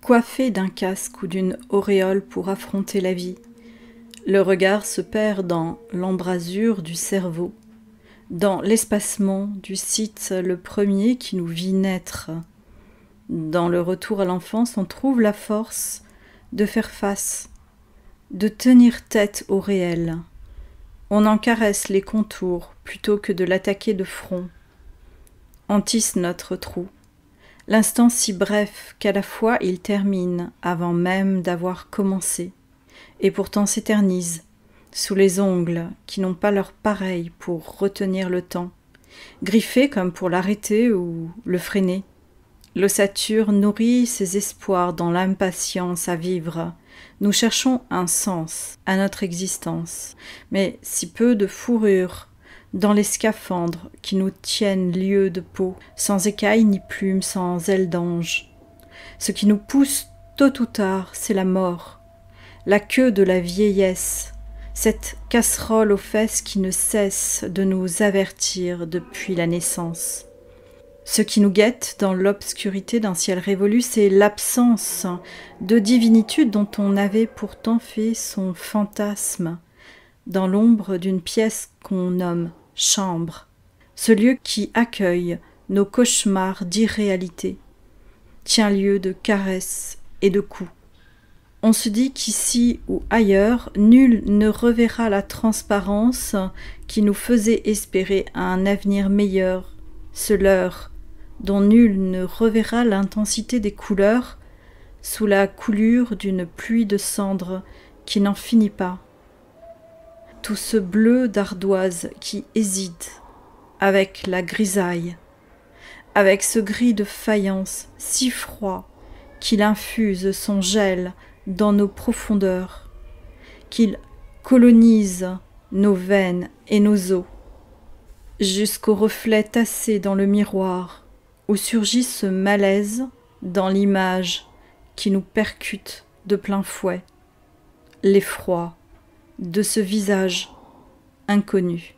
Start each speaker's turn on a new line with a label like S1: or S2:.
S1: coiffé d'un casque ou d'une auréole pour affronter la vie. Le regard se perd dans l'embrasure du cerveau, dans l'espacement du site le premier qui nous vit naître. Dans le retour à l'enfance, on trouve la force de faire face, de tenir tête au réel. On en caresse les contours plutôt que de l'attaquer de front. On tisse notre trou, l'instant si bref qu'à la fois il termine avant même d'avoir commencé, et pourtant s'éternise, sous les ongles qui n'ont pas leur pareil pour retenir le temps, griffés comme pour l'arrêter ou le freiner. L'ossature nourrit ses espoirs dans l'impatience à vivre. Nous cherchons un sens à notre existence, mais si peu de fourrure dans les scaphandres qui nous tiennent lieu de peau, sans écailles ni plumes, sans ailes d'ange. Ce qui nous pousse tôt ou tard, c'est la mort, la queue de la vieillesse, cette casserole aux fesses qui ne cesse de nous avertir depuis la naissance. Ce qui nous guette dans l'obscurité d'un ciel révolu, c'est l'absence de divinitude dont on avait pourtant fait son fantasme dans l'ombre d'une pièce qu'on nomme chambre, ce lieu qui accueille nos cauchemars d'irréalité, tient lieu de caresses et de coups. On se dit qu'ici ou ailleurs, nul ne reverra la transparence qui nous faisait espérer un avenir meilleur, ce leurre dont nul ne reverra l'intensité des couleurs sous la coulure d'une pluie de cendres qui n'en finit pas. Tout ce bleu d'ardoise qui hésite avec la grisaille, avec ce gris de faïence si froid qu'il infuse son gel dans nos profondeurs, qu'il colonise nos veines et nos os, jusqu'au reflet tassé dans le miroir, où surgit ce malaise dans l'image qui nous percute de plein fouet, l'effroi de ce visage inconnu.